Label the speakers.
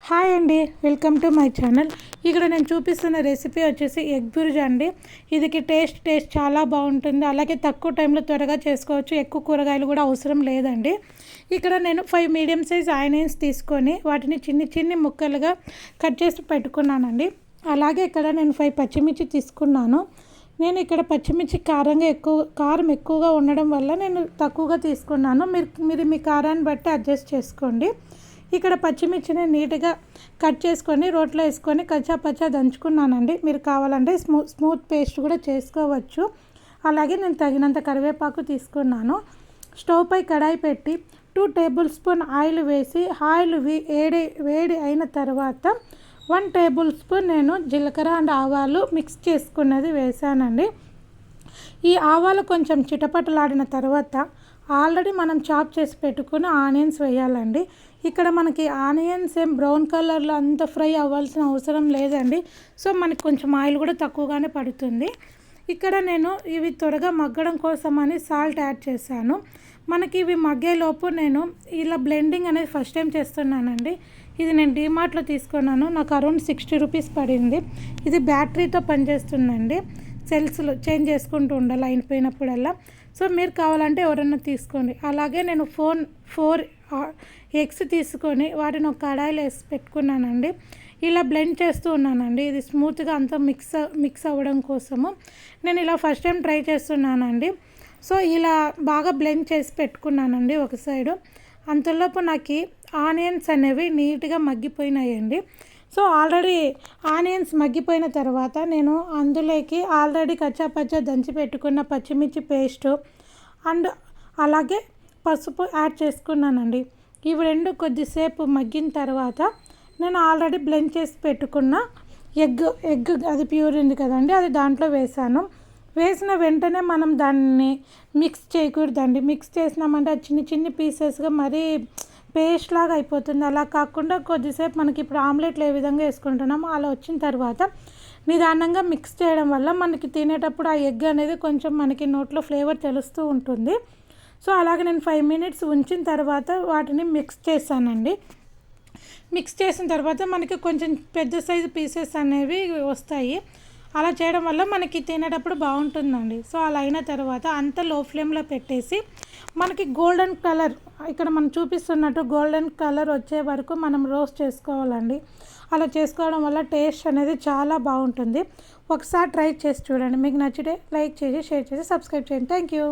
Speaker 1: Hi అండి, welcome to my channel. ఇక్కడ నేను చూపిస్తున్న రెసిపీ వచ్చేసి ఎగ్ బుర్జీ అండి. ఇది టేస్ట్ చాలా బాగుంటుంది. అలాగే తక్కువ టైంలో త్వరగా చేసుకోవచ్చు. ఎక్కువ కూరగాయలు కూడా అవసరం లేదండి. ఇక్కడ నేను 5 మీడియం సైజ్ ఆనియన్స్ తీసుకొని వాటిని చిన్ని ముక్కలుగా కట్ చేసి పెట్టుకున్నానండి. అలాగే ఇక్కడ నేను 5 పచ్చిమిర్చి తీసుకున్నాను. నేను ఇక్కడ పచ్చిమిర్చి కారం ఎక్కువగా ఉండడం వల్ల నేను తక్కువగా తీసుకున్నాను. మీరు మీ కారాన్ని బట్టి అడ్జస్ట్ చేసుకోండి. ఇక్కడ పచ్చిమిర్చిని నీట్గా కట్ చేసుకొని రోట్లో వేసుకొని కచ్చాపచ్చా దంచుకున్నానండి. మీరు కావాలంటే స్మూత్ పేస్ట్ కూడా చేసుకోవచ్చు. అలాగే నేను తగినంత కరివేపాకు తీసుకున్నాను. స్టవ్ పై కడాయి పెట్టి 2 టేబుల్ స్పూన్ ఆయిల్ వేసి ఆయిల్ వేడి అయిన తర్వాత 1 టేబుల్ స్పూన్ నేను జీలకర్ర అండ్ ఆవాలు మిక్స్ చేసుకున్నది వేసానండి. ఈ ఆవాలు కొంచెం చిటపటలాడిన తర్వాత ఆల్రెడీ మనం చాప్ చేసి పెట్టుకున్న ఆనియన్స్ వేయాలండి. ఇక్కడ మనకి ఆనియన్స్ ఏం బ్రౌన్ కలర్లో అంత ఫ్రై అవ్వాల్సిన అవసరం లేదండి. సో మనకి కొంచెం ఆయిల్ కూడా తక్కువగానే పడుతుంది. ఇక్కడ నేను ఇవి త్వరగా మగ్గడం కోసమని సాల్ట్ యాడ్ చేశాను. మనకి ఇవి మగ్గేలోపు నేను ఇలా బ్లెండింగ్ అనేది ఫస్ట్ టైం చేస్తున్నానండి. ఇది నేను డీమార్ట్లో తీసుకున్నాను. నాకు అరౌండ్ 60 రూపీస్ పడింది. ఇది బ్యాటరీతో పనిచేస్తుందండి. సెల్స్లో చేంజ్ చేసుకుంటూ ఉండాలి అయిపోయినప్పుడల్లా. సో మీరు కావాలంటే ఎవరన్నా తీసుకోండి. అలాగే నేను 4 ఎగ్స్ తీసుకొని వాటిని ఒక కడాయిలో వేసి పెట్టుకున్నానండి. ఇలా బ్లెండ్ చేస్తూ ఉన్నానండి. ఇది స్మూత్గా అంతా మిక్స్ అవ్వడం కోసము నేను ఇలా ఫస్ట్ టైం ట్రై చేస్తున్నానండి. సో ఇలా బాగా బ్లెండ్ చేసి పెట్టుకున్నానండి ఒక సైడు. అంతలోపు నాకు ఆనియన్స్ అనేవి నీట్గా మగ్గిపోయినాయండి. సో ఆల్రెడీ ఆనియన్స్ మగ్గిపోయిన తర్వాత నేను అందులోకి ఆల్రెడీ కచ్చాపచ్చా దంచి పెట్టుకున్న పచ్చిమిర్చి పేస్టు అండ్ అలాగే పసుపు యాడ్ చేసుకున్నానండి. ఇవి రెండు కొద్దిసేపు మగ్గిన తర్వాత నేను ఆల్రెడీ బ్లెండ్ చేసి పెట్టుకున్న ఎగ్ అది ప్యూర్ ఉంది కదండి, అది దాంట్లో వేసాను. వేసిన వెంటనే మనం దాన్ని మిక్స్ చేయకూడదండి. మిక్స్ చేసినామంటే అది చిన్ని పీసెస్గా మరీ పేస్ట్ లాగా అయిపోతుంది. అలా కాకుండా కొద్దిసేపు మనకి ఇప్పుడు ఆమ్లెట్లు ఏ విధంగా వేసుకుంటున్నామో అలా వచ్చిన తర్వాత నిదానంగా మిక్స్ చేయడం వల్ల మనకి తినేటప్పుడు ఆ ఎగ్ అనేది కొంచెం మనకి నోట్లో ఫ్లేవర్ తెలుస్తూ ఉంటుంది. సో అలాగే నేను 5 మినిట్స్ ఉంచిన తర్వాత వాటిని మిక్స్ చేశానండి. మిక్స్ చేసిన తర్వాత మనకి కొంచెం పెద్ద సైజు పీసెస్ అనేవి వస్తాయి. అలా చేయడం వల్ల మనకి తినేటప్పుడు బాగుంటుందండి. సో అలా అయిన తర్వాత అంత లో ఫ్లేమ్లో పెట్టేసి మనకి గోల్డెన్ కలర్ ఇక్కడ మనం చూపిస్తున్నట్టు గోల్డెన్ కలర్ వచ్చే వరకు మనం రోస్ట్ చేసుకోవాలండి. అలా చేసుకోవడం వల్ల టేస్ట్ అనేది చాలా బాగుంటుంది. ఒకసారి ట్రై చేసి చూడండి. మీకు నచ్చితే లైక్ చేసి షేర్ చేసి సబ్స్క్రైబ్ చేయండి. Thank you.